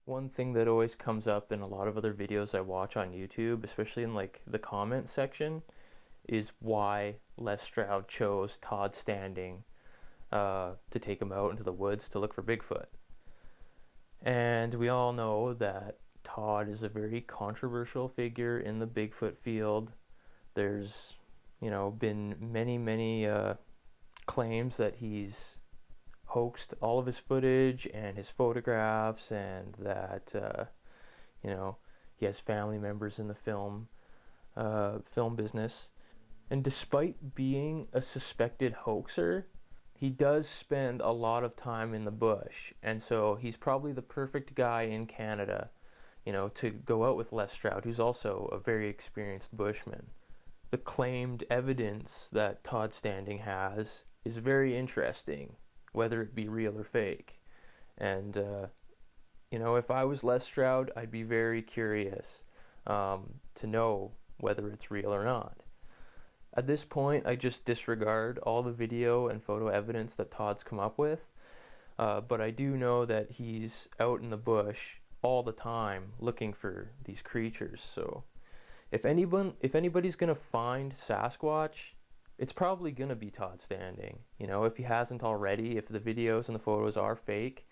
One thing that always comes up in a lot of other videos I watch on YouTube, especially in like the comment section, is why Les Stroud chose Todd Standing to take him out into the woods to look for Bigfoot. And we all know that Todd is a very controversial figure in the Bigfoot field. There's, been many claims that he's hoaxed all of his footage and his photographs, and that he has family members in the film business. And despite being a suspected hoaxer, he does spend a lot of time in the bush, and so he's probably the perfect guy in Canada, to go out with Les Stroud, who's also a very experienced bushman. The claimed evidence that Todd Standing has is very interesting, whether it be real or fake. And, if I was Les Stroud, I'd be very curious to know whether it's real or not. At this point, I just disregard all the video and photo evidence that Todd's come up with, but I do know that he's out in the bush all the time looking for these creatures. So if anybody's gonna find Sasquatch, it's probably gonna be Todd Standing. If he hasn't already, if the videos and the photos are fake,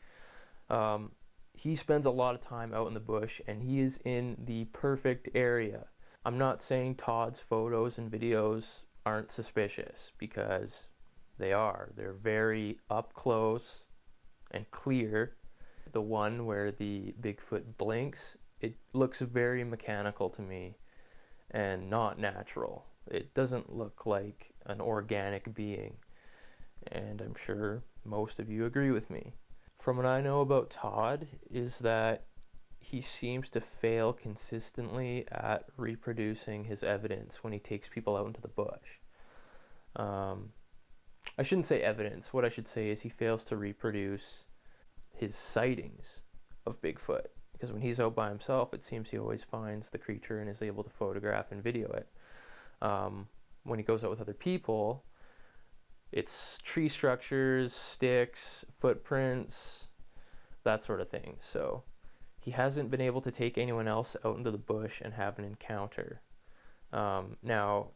he spends a lot of time out in the bush, and he is in the perfect area. I'm not saying Todd's photos and videos aren't suspicious, because they are. They're very up close and clear. The one where the Bigfoot blinks, it looks very mechanical to me and not natural. It doesn't look like an organic being, and I'm sure most of you agree with me. From what I know about Todd is that he seems to fail consistently at reproducing his evidence when he takes people out into the bush. I shouldn't say evidence. What I should say is he fails to reproduce his sightings of Bigfoot. Because when he's out by himself, it seems he always finds the creature and is able to photograph and video it. When he goes out with other people, it's tree structures, sticks, footprints, that sort of thing. So he hasn't been able to take anyone else out into the bush and have an encounter. Now,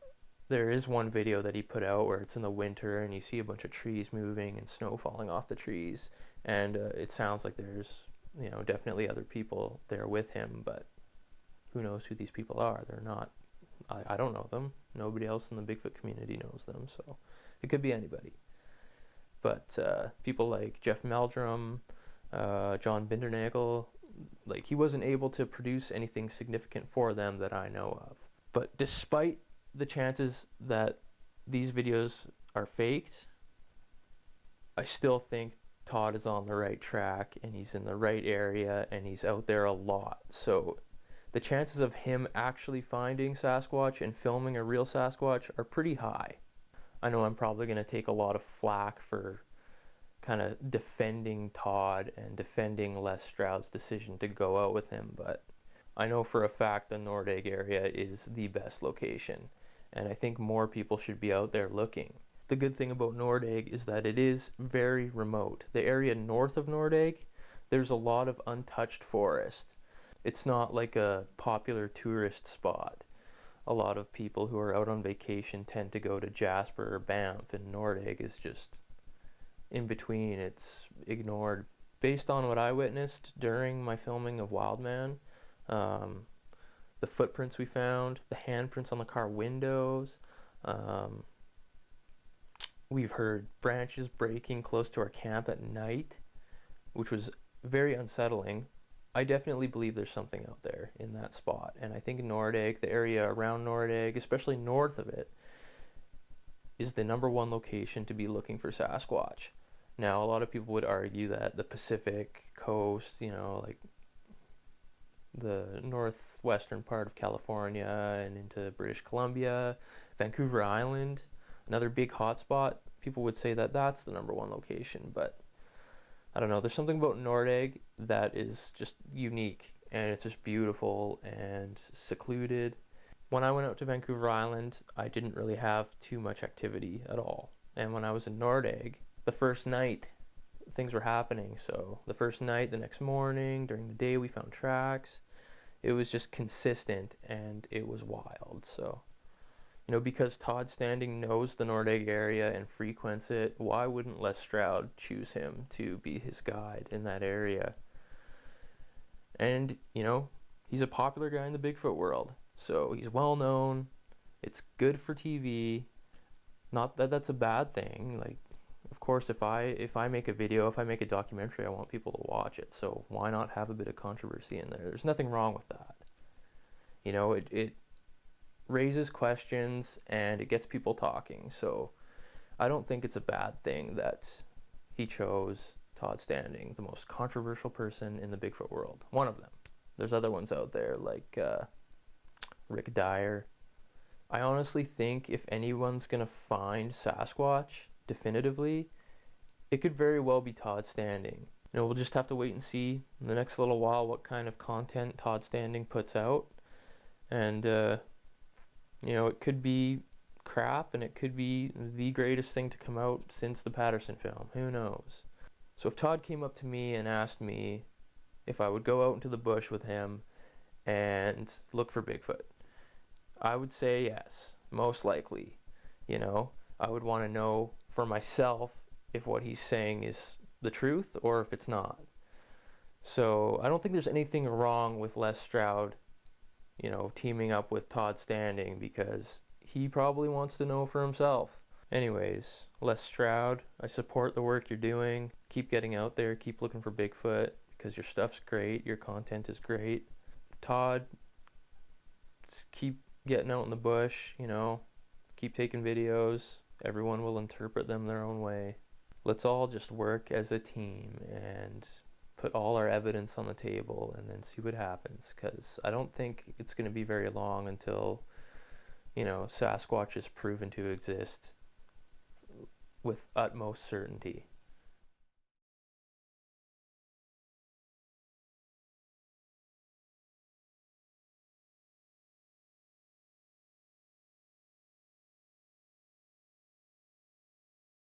there is one video that he put out where it's in the winter and you see a bunch of trees moving and snow falling off the trees, and it sounds like there's definitely other people there with him, but who knows who these people are. They're not, I don't know them. Nobody else in the Bigfoot community knows them, so it could be anybody. But people like Jeff Meldrum, John Bindernagel, like, he wasn't able to produce anything significant for them that I know of. But despite the chances that these videos are faked, I still think Todd is on the right track, and he's in the right area, and he's out there a lot. So the chances of him actually finding Sasquatch and filming a real Sasquatch are pretty high. I know I'm probably going to take a lot of flack for kind of defending Todd and defending Les Stroud's decision to go out with him, but I know for a fact the Nordegg area is the best location, and I think more people should be out there looking. The good thing about Nordegg is that it is very remote. The area north of Nordegg, there's a lot of untouched forest. It's not like a popular tourist spot. A lot of people who are out on vacation tend to go to Jasper or Banff, and Nordegg is just in between. It's ignored. Based on what I witnessed during my filming of Wildman, the footprints we found, the handprints on the car windows, we've heard branches breaking close to our camp at night, which was very unsettling. I definitely believe there's something out there in that spot, and I think Nordegg, the area around Nordegg, especially north of it, is the #1 location to be looking for Sasquatch. Now, a lot of people would argue that the Pacific coast, like the northwestern part of California and into British Columbia, Vancouver Island, another big hotspot, people would say that that's the #1 location, but I don't know, there's something about Nordegg that is just unique, and it's just beautiful and secluded. When I went out to Vancouver Island, I didn't really have too much activity at all. And when I was in Nordegg, the first night, things were happening. So the first night, the next morning, during the day, we found tracks. It was just consistent, and it was wild. So, because Todd Standing knows the Nordegg area and frequents it, why wouldn't Les Stroud choose him to be his guide in that area? And, he's a popular guy in the Bigfoot world. So he's well known. It's good for TV. Not that that's a bad thing. Like, of course, if I make a video, if I make a documentary, I want people to watch it. So why not have a bit of controversy in there? There's nothing wrong with that. It raises questions and it gets people talking. So I don't think it's a bad thing that he chose Todd Standing, the most controversial person in the Bigfoot world. One of them. There's other ones out there like Rick Dyer. I honestly think if anyone's going to find Sasquatch definitively, it could very well be Todd Standing. We'll just have to wait and see in the next little while what kind of content Todd Standing puts out. And, it could be crap and it could be the greatest thing to come out since the Patterson film. Who knows? So if Todd came up to me and asked me if I would go out into the bush with him and look for Bigfoot, I would say yes, most likely. I would want to know for myself if what he's saying is the truth or if it's not. So I don't think there's anything wrong with Les Stroud, teaming up with Todd Standing, because he probably wants to know for himself. Anyways, Les Stroud, I support the work you're doing. Keep getting out there, keep looking for Bigfoot, because your stuff's great, your content is great. Todd, keep getting out in the bush, keep taking videos. Everyone will interpret them their own way. Let's all just work as a team and put all our evidence on the table and then see what happens, because I don't think it's going to be very long until, Sasquatch is proven to exist with utmost certainty.